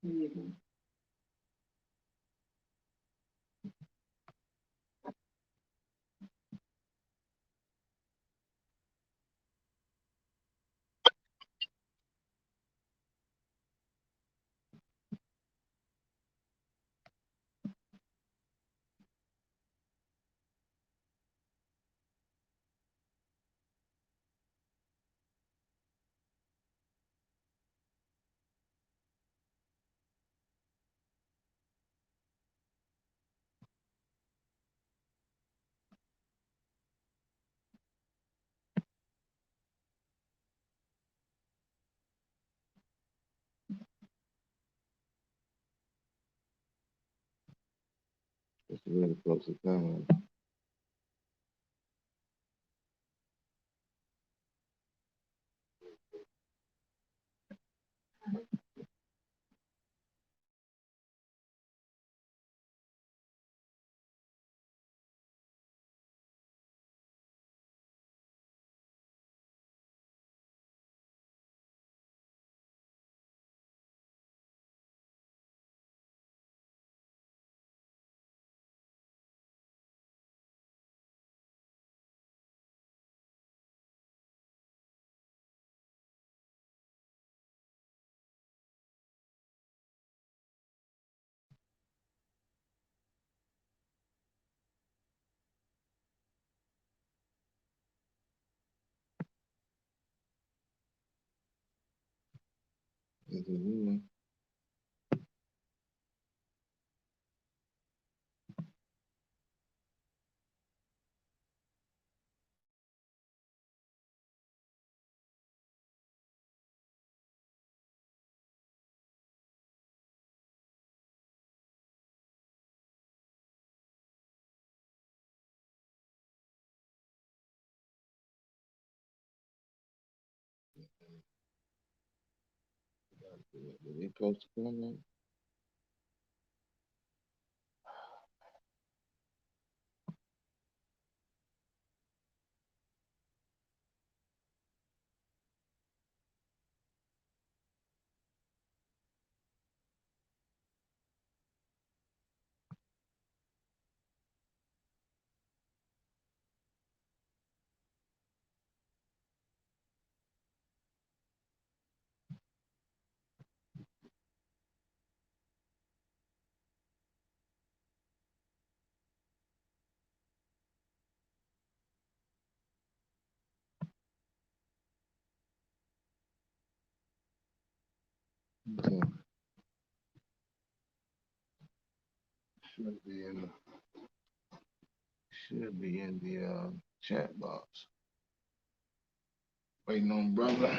Mhm. It's really close to coming. Mhm. Is it close to coming? Okay. Should be in the chat box. Waiting on brother.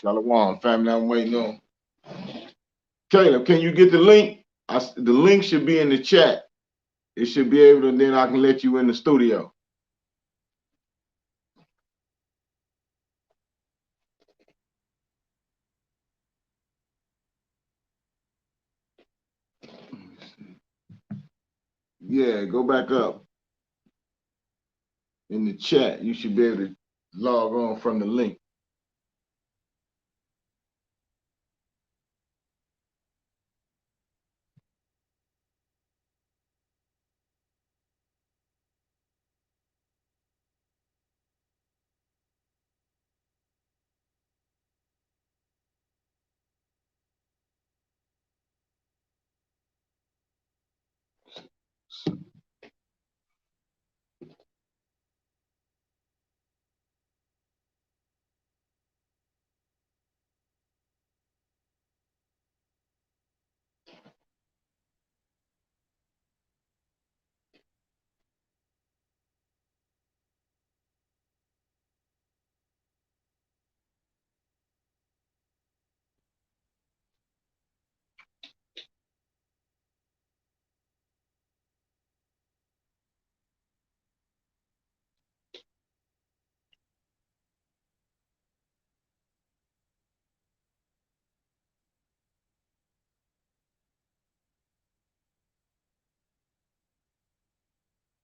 Shalom, family. I'm waiting on. Caleb, can you get the link? The link should be in the chat. It should be able to, then I can let you in the studio. Yeah, go back up. In the chat, you should be able to log on from the link.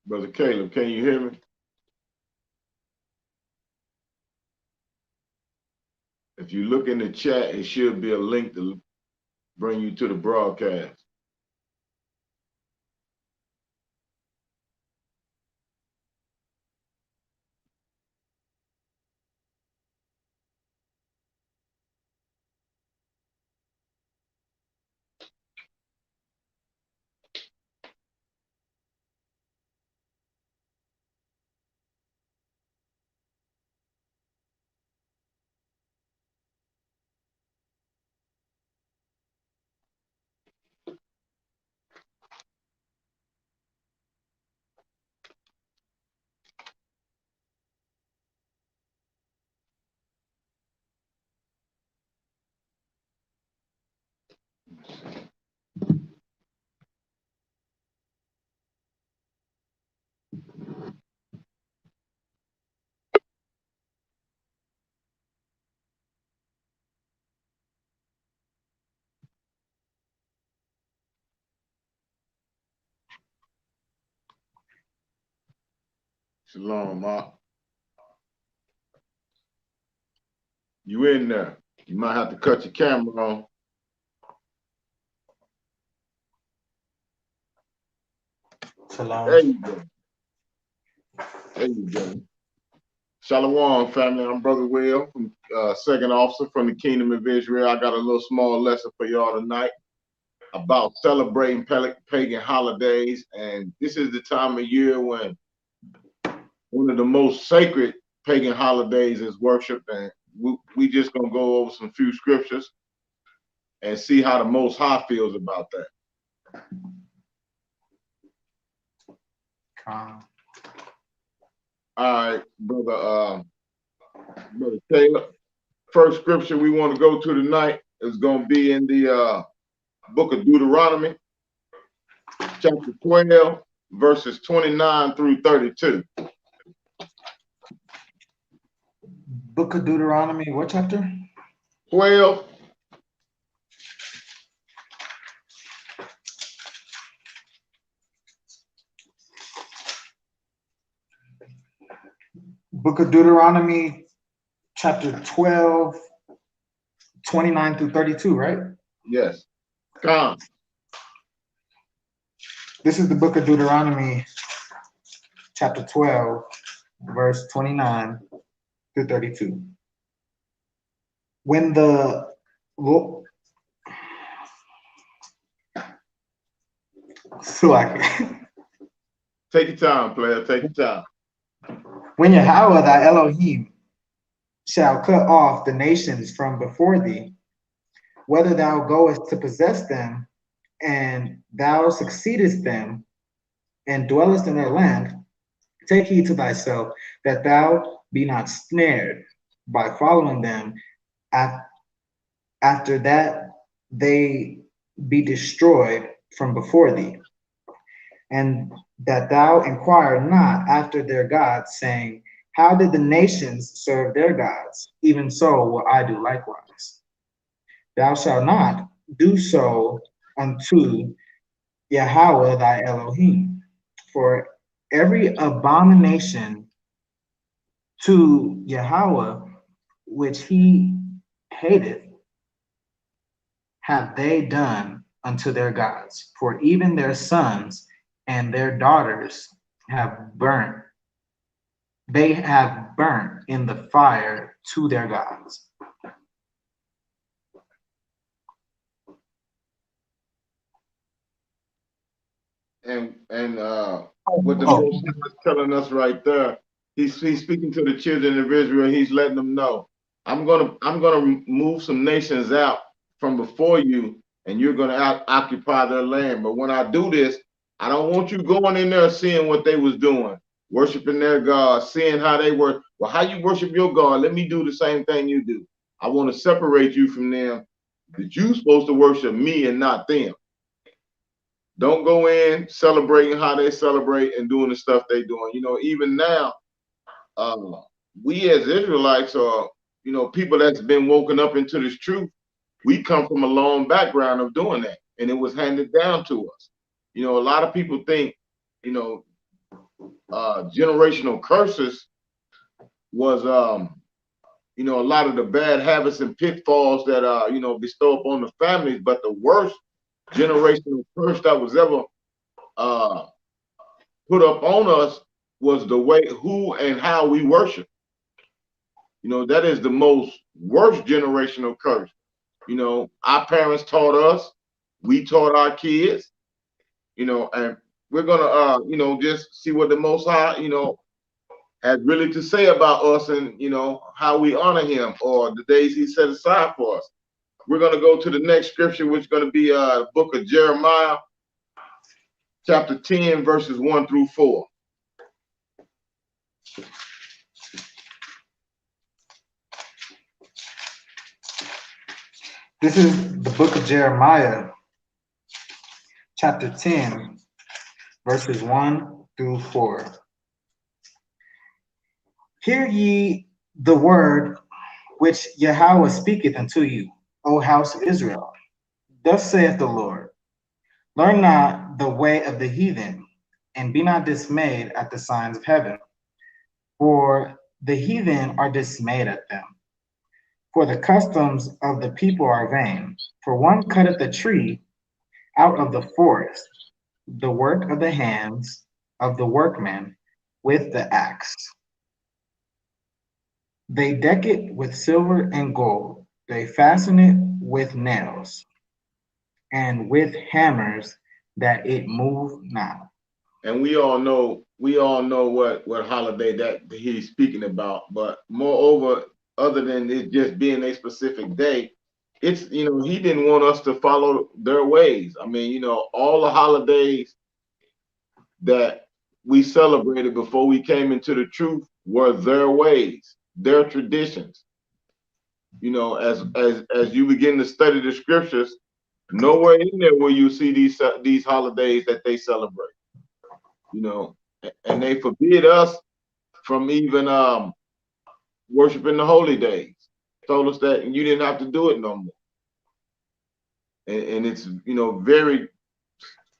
Brother Caleb, can you hear me? If you look in the chat, it should be a link to bring you to the broadcast. Shalom, Mark. You in there? You might have to cut your camera on. Shalom. There you go. There you go. Shalom, family. I'm Brother Will, from second officer from the Kingdom of Israel. I got a little small lesson for y'all tonight about celebrating pagan holidays. And this is the time of year when one of the most sacred pagan holidays is worshiped. And we just going to go over some few scriptures and see how the Most High feels about that. All right, brother Taylor. First scripture we want to go to tonight is going to be in the book of Deuteronomy, chapter 12, verses 29 through 32. Book of Deuteronomy, what chapter? 12. Book of Deuteronomy, chapter 12, 29 through 32, right? Yes. Come. This is the book of Deuteronomy, chapter 12, verse 29 through 32. When the Take your time, player. Take your time. When Yahweh thy Elohim shall cut off the nations from before thee, whether thou goest to possess them, and thou succeedest them, and dwellest in their land, take heed to thyself that thou be not snared by following them after that they be destroyed from before thee, and that thou inquire not after their gods, saying, how did the nations serve their gods? Even so will I do likewise. Thou shalt not do so unto Yahweh thy Elohim, for every abomination to Yahweh which he hateth have they done unto their gods, for even their sons and their daughters have burnt, they have burnt in the fire to their gods. And what the Most High is telling us right there, he's speaking to the children of Israel. He's letting them know, I'm gonna move some nations out from before you, and you're gonna occupy their land. But when I do this, I don't want you going in there seeing what they was doing, worshiping their God, seeing how they were. Well, how you worship your God? Let me do the same thing you do. I want to separate you from them. That you're supposed to worship me and not them. Don't go in celebrating how they celebrate and doing the stuff they doing. You know, even now, we as Israelites are, you know, people that's been woken up into this truth. We come from a long background of doing that, and it was handed down to us. You know, a lot of people think, you know, generational curses was, you know, a lot of the bad habits and pitfalls that, you know, bestow upon the families. But the worst generational curse that was ever put up on us was the way, who and how we worship. You know, that is the most worst generational curse. You know, our parents taught us, we taught our kids, you know, and we're gonna you know, just see what the Most High, you know, has really to say about us, and you know, how we honor him, or the days he set aside for us. We're gonna go to the next scripture, which is gonna be the book of Jeremiah, chapter 10, verses 1 through 4. This is the book of Jeremiah, chapter 10, verses 1 through 4. Hear ye the word which Yahweh speaketh unto you, O house of Israel. Thus saith the Lord, learn not the way of the heathen, and be not dismayed at the signs of heaven. For the heathen are dismayed at them. For the customs of the people are vain. For one cutteth a tree out of the forest, the work of the hands of the workmen with the axe. They deck it with silver and gold. They fasten it with nails and with hammers, that it move not. And we all know what holiday that he's speaking about. But moreover, other than it just being a specific day, it's, you know, he didn't want us to follow their ways. I mean, you know, all the holidays that we celebrated before we came into the truth were their ways, their traditions. You know, as you begin to study the scriptures, nowhere in there will you see these holidays that they celebrate. You know, and they forbid us from even worshiping the holy days. Told us that you didn't have to do it no more. And it's, you know, very,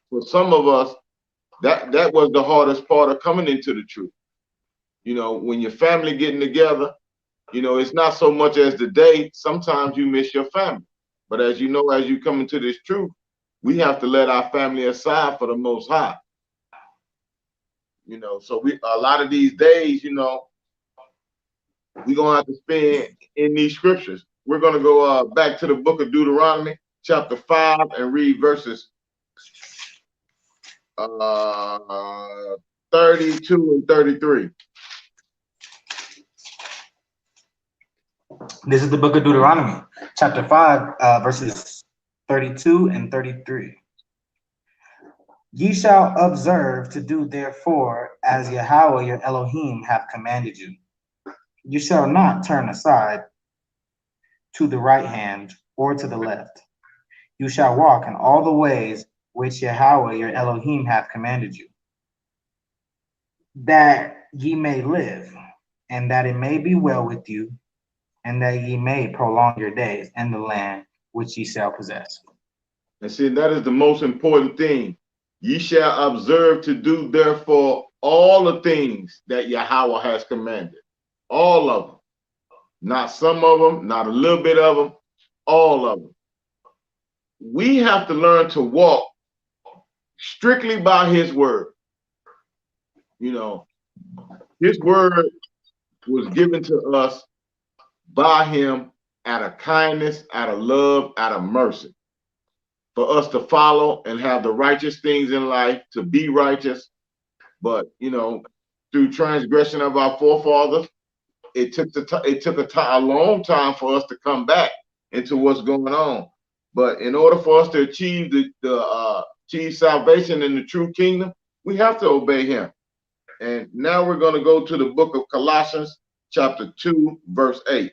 for some of us, that was the hardest part of coming into the truth. You know, when your family getting together, you know, it's not so much as the day. Sometimes you miss your family. But as you know, as you come into this truth, we have to let our family aside for the Most High. You know, so a lot of these days, you know, we're gonna have to spend in these scriptures. We're gonna go back to the book of Deuteronomy, chapter 5, and read verses 32 and 33. This is the book of Deuteronomy, chapter 5, verses 32 and 33. Ye shall observe to do therefore as Yahweh your Elohim hath commanded you. You shall not turn aside to the right hand or to the left. You shall walk in all the ways which Yahweh your Elohim hath commanded you, that ye may live, and that it may be well with you, and that ye may prolong your days in the land which ye shall possess. And see, that is the most important thing. Ye shall observe to do therefore all the things that Yahweh has commanded. All of them. Not some of them, not a little bit of them, all of them. We have to learn to walk strictly by his word. You know, his word was given to us by him out of kindness, out of love, out of mercy, for us to follow and have the righteous things in life, to be righteous. But, you know, through transgression of our forefathers, it took a long time for us to come back into what's going on. But in order for us to achieve achieve salvation in the true kingdom, we have to obey him. And now we're going to go to the book of Colossians, chapter 2, verse 8.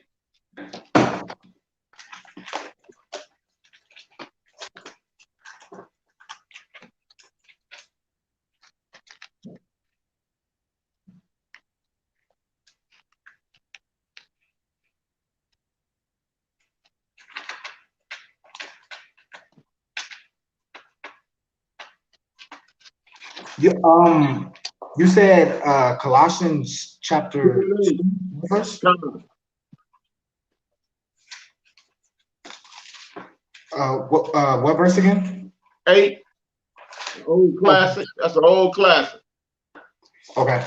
You said Colossians chapter 2 verse? What verse again? 8. Old classic. That's an old classic. Okay.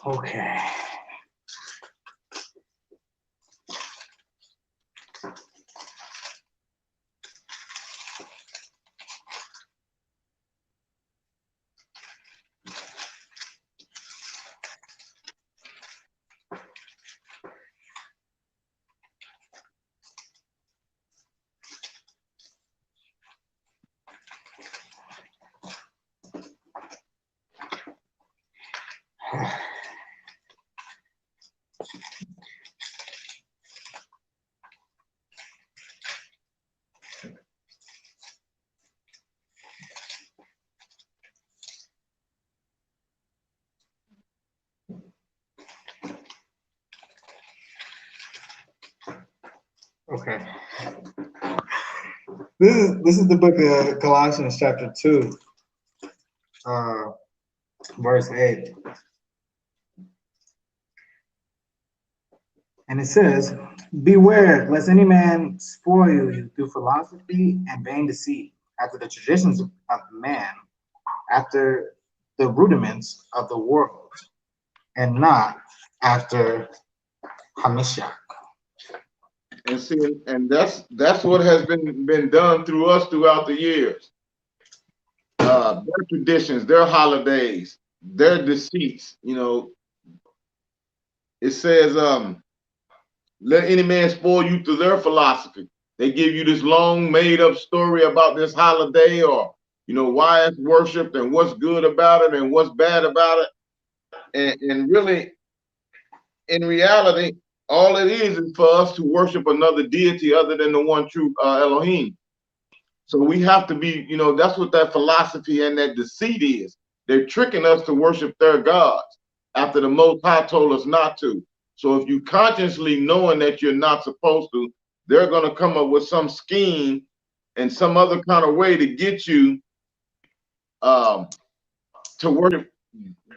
Okay. Okay. This is the book of Colossians chapter 2, verse 8. And it says, beware lest any man spoil you through philosophy and vain deceit, after the traditions of man, after the rudiments of the world, and not after Hamishach. And see, and that's what has been done through us throughout the years. Their traditions, their holidays, their deceits. You know, it says, let any man spoil you through their philosophy. They give you this long made up story about this holiday, or why it's worshipped and what's good about it and what's bad about it. And really, in reality, all it is for us to worship another deity other than the one true Elohim. So we have to be, that's what that philosophy and that deceit is. They're tricking us to worship their gods after the Most High told us not to. So if you consciously knowing that you're not supposed to, they're going to come up with some scheme and some other kind of way to get you to worship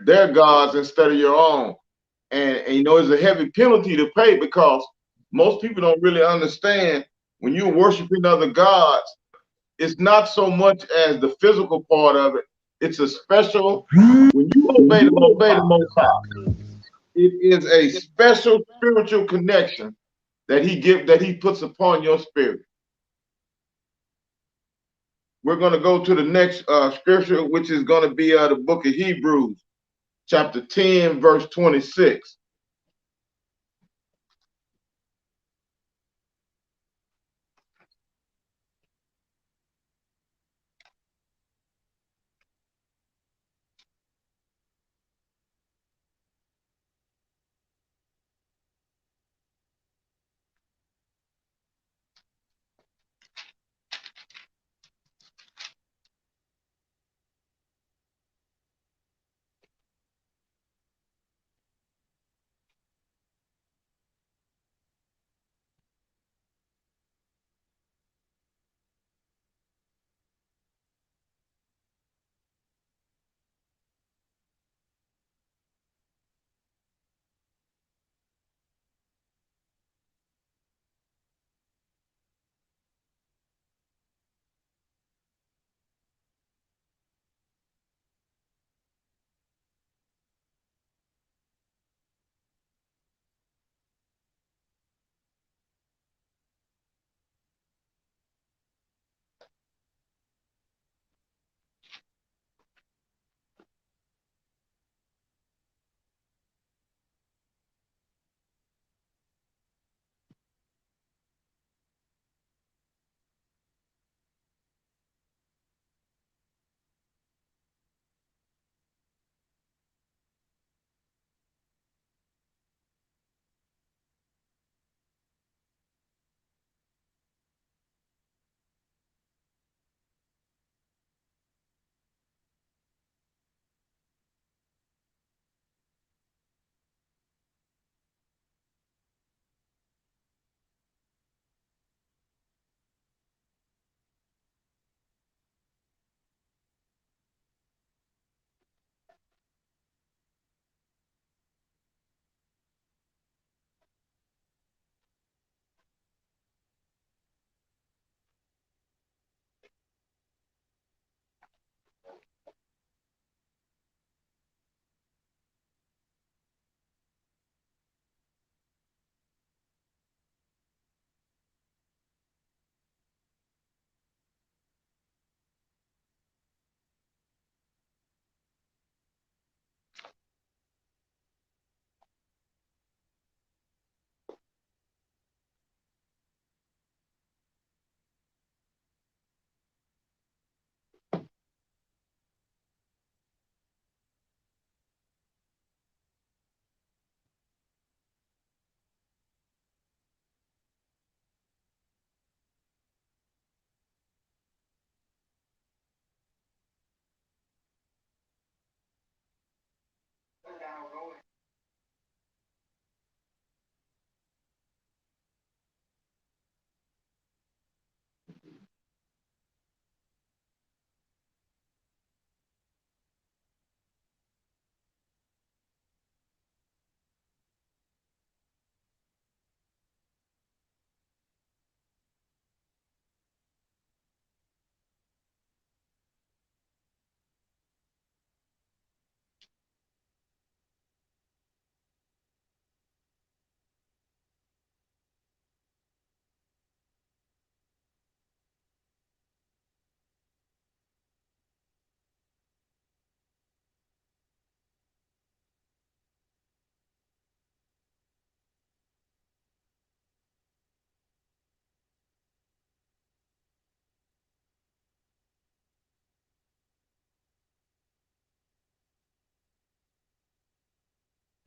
their gods instead of your own. And it's a heavy penalty to pay, because most people don't really understand when you're worshiping other gods, it's not so much as the physical part of it. It's a special, when you obey the Most High, it is a special spiritual connection that he puts upon your spirit. We're going to go to the next scripture, which is going to be the book of Hebrews, chapter 10, verse 26.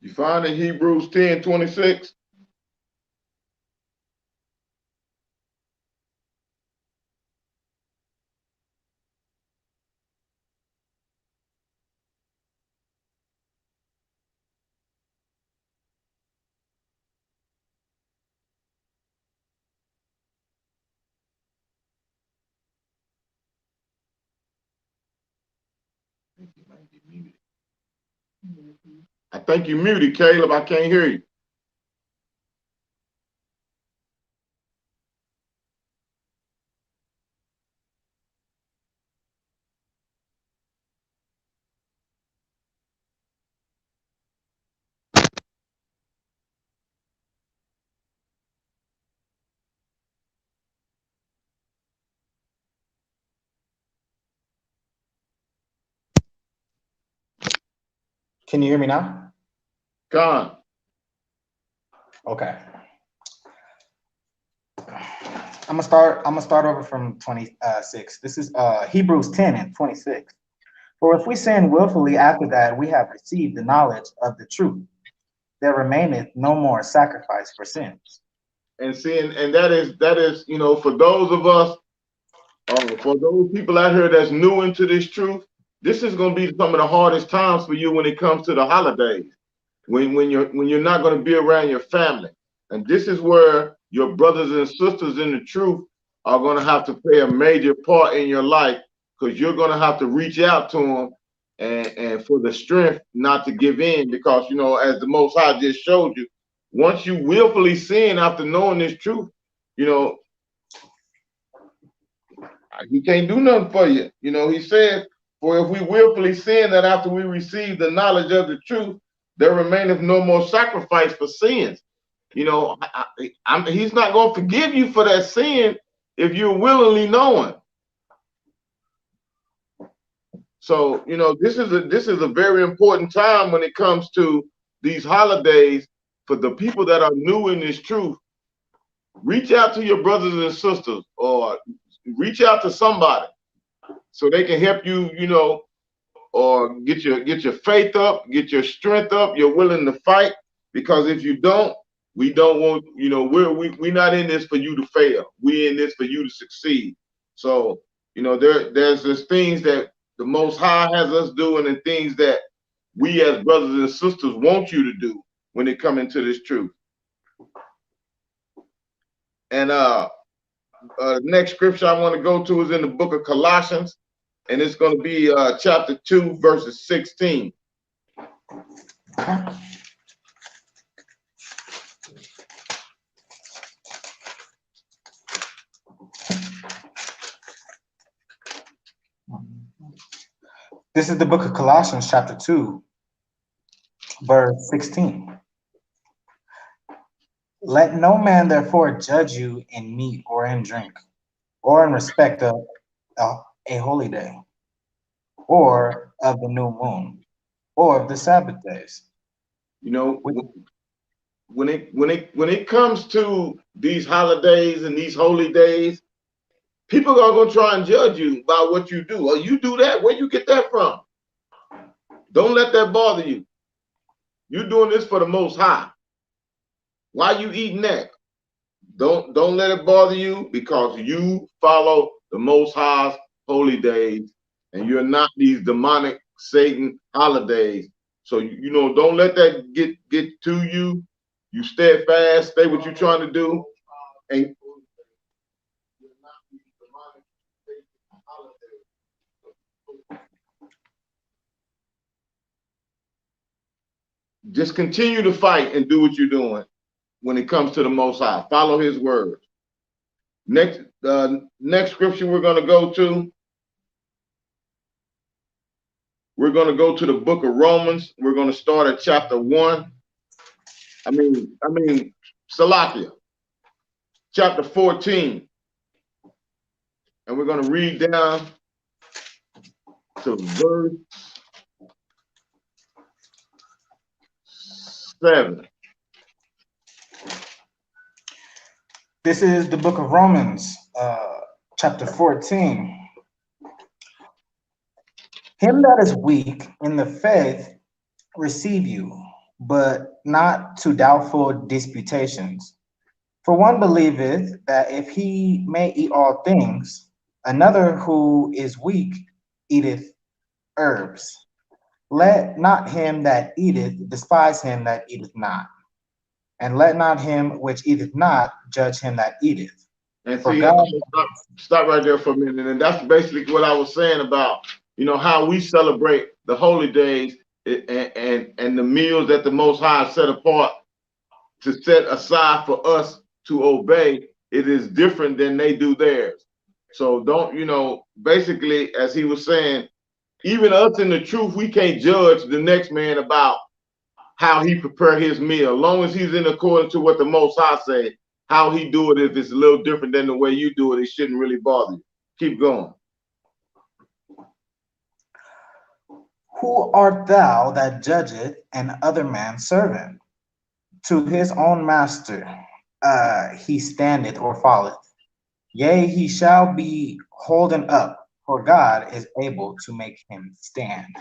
You find in Hebrews 10:26? I think you're muted, Caleb. I can't hear you. Can you hear me now? Gone. Okay. I'm gonna start over from 26. This is Hebrews 10:26. For if we sin willfully after that we have received the knowledge of the truth, there remaineth no more sacrifice for sins. And seeing, and that is, you know, for those of us, for those people out here that's new into this truth, this is going to be some of the hardest times for you when it comes to the holidays, when you're not going to be around your family. And this is where your brothers and sisters in the truth are going to have to play a major part in your life, because you're going to have to reach out to them and for the strength not to give in, because, you know, as the Most High just showed you, once you willfully sin after knowing this truth, you know, he can't do nothing for you. You know, he said, for if we willfully sin that after we receive the knowledge of the truth, there remaineth no more sacrifice for sins. You know, he's not going to forgive you for that sin if you're willingly knowing. So, you know, this is a very important time when it comes to these holidays for the people that are new in this truth. Reach out to your brothers and sisters, or reach out to somebody so they can help you, you know, or get your faith up, get your strength up. You're willing to fight, because if you don't, we don't want, you know, we're not in this for you to fail. We're in this for you to succeed. So, you know, there's things that the Most High has us doing, and things that we as brothers and sisters want you to do when it comes into this truth. And the next scripture I want to go to is in the book of Colossians, and it's going to be chapter 2, verses 16. This is the book of Colossians, chapter 2, verse 16. Let no man therefore judge you in meat or in drink, or in respect of a holy day, or of the new moon, or of the Sabbath days. You know, when it comes to these holidays and these holy days, people are going to try and judge you by what you do. Oh, you do that? Where you get that from? Don't let that bother you. You're doing this for the Most High. Why you eating that? Don't let it bother you, because you follow the Most High's holy days, and you're not these demonic Satan holidays. So, you know, don't let that get to you. You steadfast, stay what you're trying to do, and just continue to fight and do what you're doing when it comes to the Most High. Follow His word. Next scripture we're going to go to. We're going to go to the book of Romans. We're going to start at chapter 1. I mean, Salakia, chapter 14. And we're going to read down to verse 7. This is the book of Romans, chapter 14. Him that is weak in the faith receive you, but not to doubtful disputations. For one believeth that if he may eat all things, another who is weak eateth herbs. Let not him that eateth despise him that eateth not, and let not him which eateth not judge him that eateth. And For see, God, stop right there for a minute. And that's basically what I was saying about, how we celebrate the holy days and the meals that the Most High set apart to set aside for us to obey. It is different than they do theirs. So don't, basically, as he was saying, even us in the truth, we can't judge the next man about how he prepare his meal. As long as he's in accordance to what the Most High say, how he do it, if it's a little different than the way you do it, it shouldn't really bother you. Keep going. who art thou that judgeth an other man's servant? To his own master he standeth or falleth. Yea, he shall be holden up, for God is able to make him stand.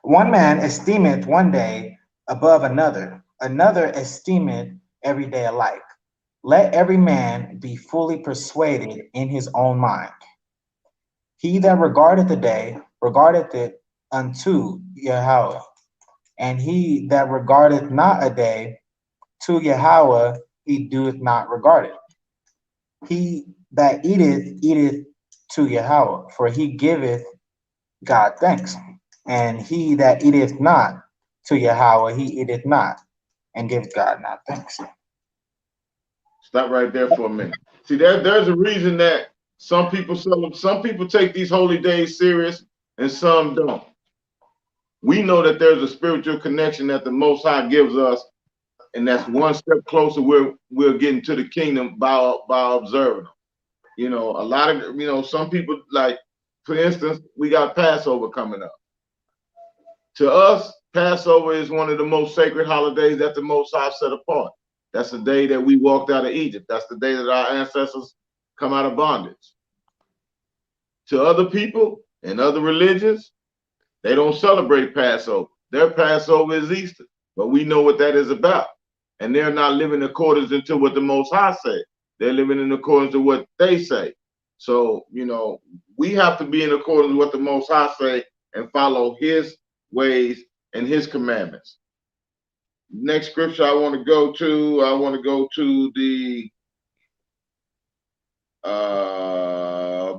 One man esteemeth one day above another, another esteemeth every day alike. Let every man be fully persuaded in his own mind. He that regardeth the day, regardeth it unto Yahweh, and he that regardeth not a day, to Yahweh he doeth not regard it. He that eateth, eateth to Yahweh, for he giveth God thanks. And he that eateth not to Yahweh, he eateth not, and giveth God not thanks. Stop right there for a minute. See, there's a reason that some people take these holy days serious and some don't. We know that there's a spiritual connection that the Most High gives us, and that's one step closer. We're getting to the kingdom by observing them. A lot of some people, like, for instance, we got Passover coming up. To us, Passover is one of the most sacred holidays that the Most High set apart. That's the day that we walked out of Egypt. That's the day that our ancestors come out of bondage. To other people and other religions, they don't celebrate Passover. Their Passover is Easter, but we know what that is about. And they're not living in accordance to what the Most High said. They're living in accordance to what they say. So, we have to be in accordance with what the Most High say and follow his ways and his commandments. Next scripture I want to go to the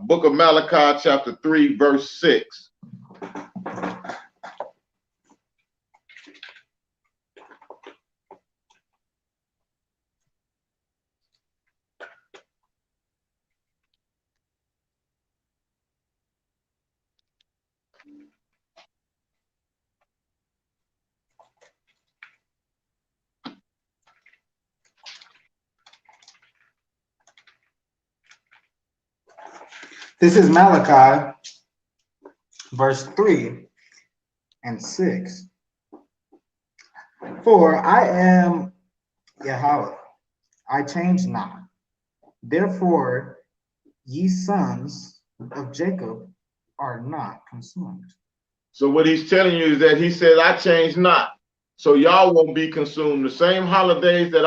book of Malachi, chapter 3, verse 6. This is Malachi, verse 3 and 6. For I am Yahweh, I change not. Therefore, ye sons of Jacob are not consumed. So what he's telling you is that he said, I change not. So y'all won't be consumed. The same holy days that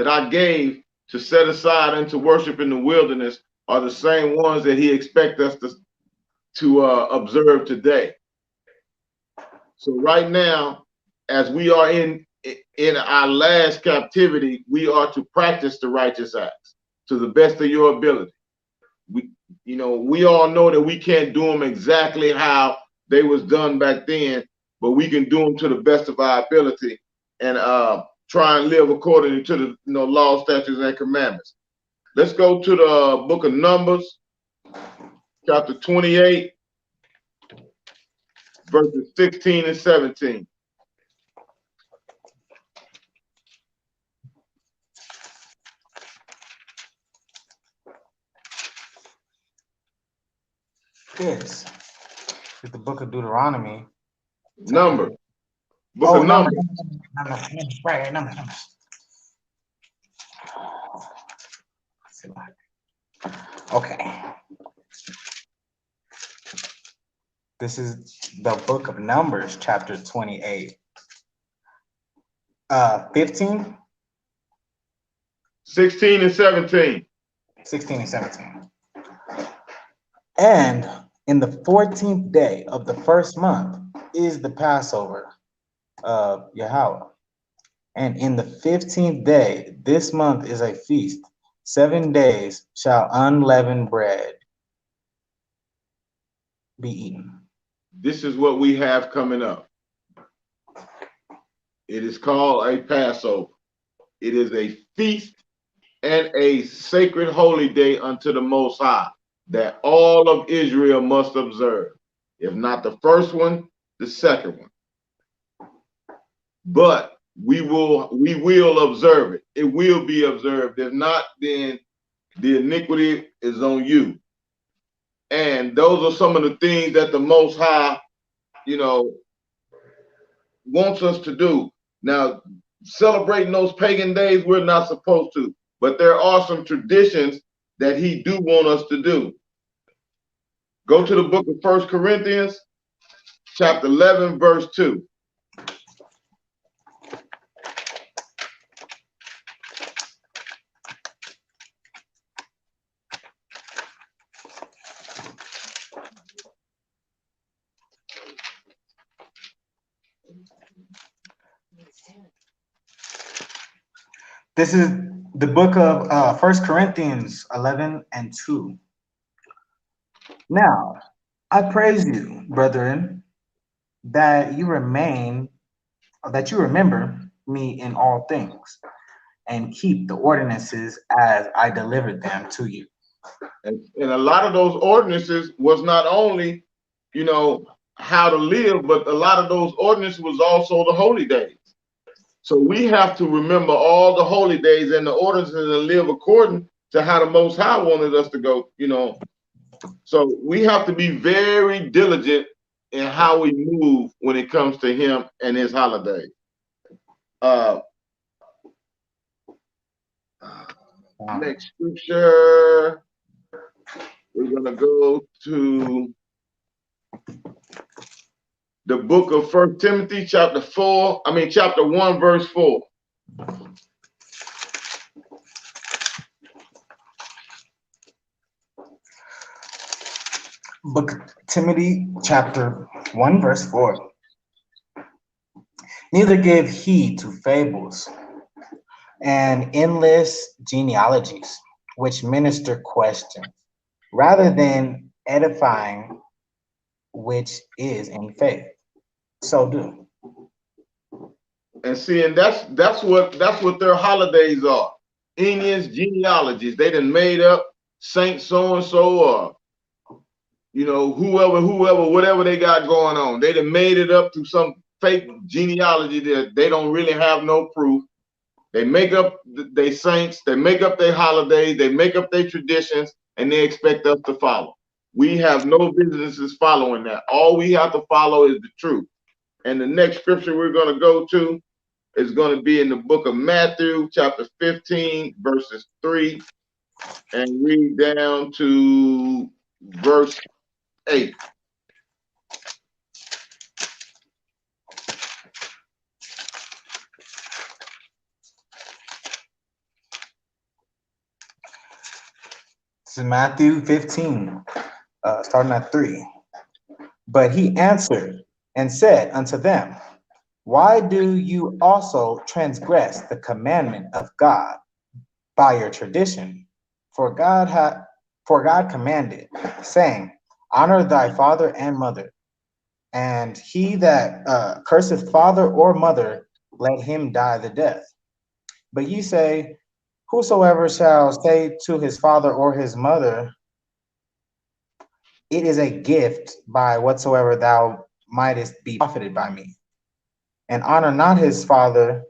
I gave to set aside and to worship in the wilderness are the same ones that he expects us to observe today. So right now, as we are in our last captivity, we are to practice the righteous acts to the best of your ability. We all know that we can't do them exactly how they was done back then, but we can do them to the best of our ability and try and live according to the law, statutes, and commandments. Let's go to the book of Numbers, chapter 28, verses 16 and 17. This is the book of Deuteronomy. Book of Numbers. Numbers. Okay. This is the book of Numbers, chapter 28. 15, 16 and 17. 16, and 17. And in the 14th day of the first month is the Passover of Yahweh. And in the 15th day, this month is a feast. 7 days shall unleavened bread be eaten. This is what we have coming up. It is called a Passover. It is a feast and a sacred holy day unto the Most High that all of Israel must observe. If not the first one, the second one. But we will observe it. It will be observed. If not, then the iniquity is on you. And those are some of the things that the Most High, wants us to do. Now, celebrating those pagan days, we're not supposed to, but there are some traditions that he do want us to do. Go to the book of 1 Corinthians, chapter 11, verse 2. This is the book of 1 Corinthians 11 and 2. Now, I praise you, brethren, that you remember me in all things, and keep the ordinances as I delivered them to you. And a lot of those ordinances was not only, how to live, but a lot of those ordinances was also the holy days. So we have to remember all the holy days and the ordinances and live according to how the Most High wanted us to go, So we have to be very diligent in how we move when it comes to him and his holidays. Next scripture, we're going to go to the book of 1 Timothy, chapter 1, verse 4. Book of Timothy, chapter 1, verse 4. Neither give heed to fables and endless genealogies, which minister questions, rather than edifying, which is in faith. So do. And see, and that's what their holidays are. Endless genealogies. They done made up Saint so and so, or whoever, whatever they got going on. They done made it up to some fake genealogy that they don't really have no proof. They make up their saints, they make up their holidays, they make up their traditions, and they expect us to follow. We have no businesses following that. All we have to follow is the truth. And the next scripture we're going to go to is going to be in the book of Matthew, chapter 15, verses 3, and read down to verse 8. This is Matthew 15, starting at 3. But he answered and said unto them, why do you also transgress the commandment of God by your tradition? For God commanded, saying, honor thy father and mother, and he that curseth father or mother, let him die the death. But ye say, whosoever shall say to his father or his mother, it is a gift by whatsoever thou mightest be profited by me, and honor not his father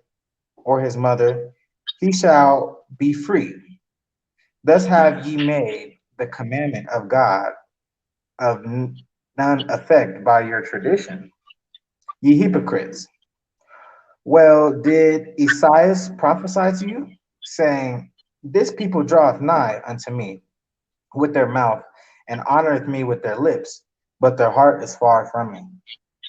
or his mother, he shall be free. Thus have ye made the commandment of God of none effect by your tradition, ye hypocrites. Well, did Esaias prophesy to you, saying, this people draweth nigh unto me with their mouth, and honoreth me with their lips, but their heart is far from me.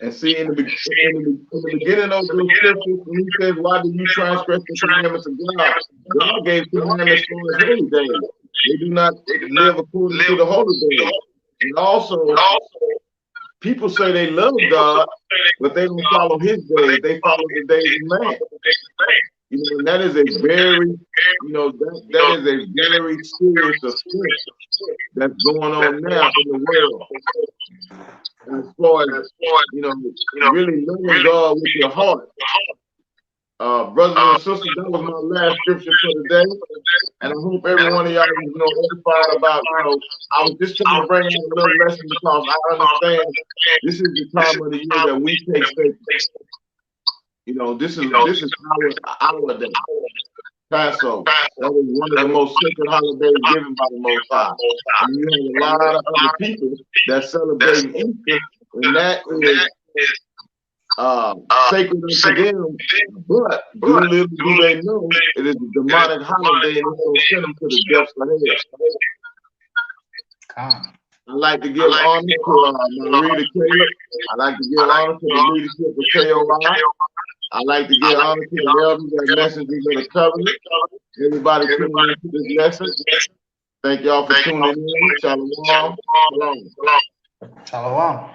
And see, in the beginning of those scriptures, when he says, "Why do you transgress the commandments of God?" God gave commandments for His holy days. They do not live according to the holy days. And also, people say they love God, but they don't follow His days. They follow the days of man. You know, and that is a very, you know, that is a very serious offense that's going on now in the world. As far as, you know, really loving God with your heart. Brothers and sisters, that was my last scripture for today. And I hope every one of y'all is, you know, edified about, you know, I was just trying to bring out a little lesson because I understand this is the time of the year that we take sacred. You know, this is our day. Passover. That is one of the most sacred holidays given by the Most High. And you have a lot of other people that celebrate Easter, and that is sacred unto them, but little do they know it is a demonic holiday and it's going to send them to the depths of hell. I like to give honor to my reader Caleb. I like to give honor to the leadership of KOI. I like to give honor to the elders and messengers of the covenant. Everybody tuning into this lesson. Thank y'all for tuning in. Shalom. Shalom. Shalom.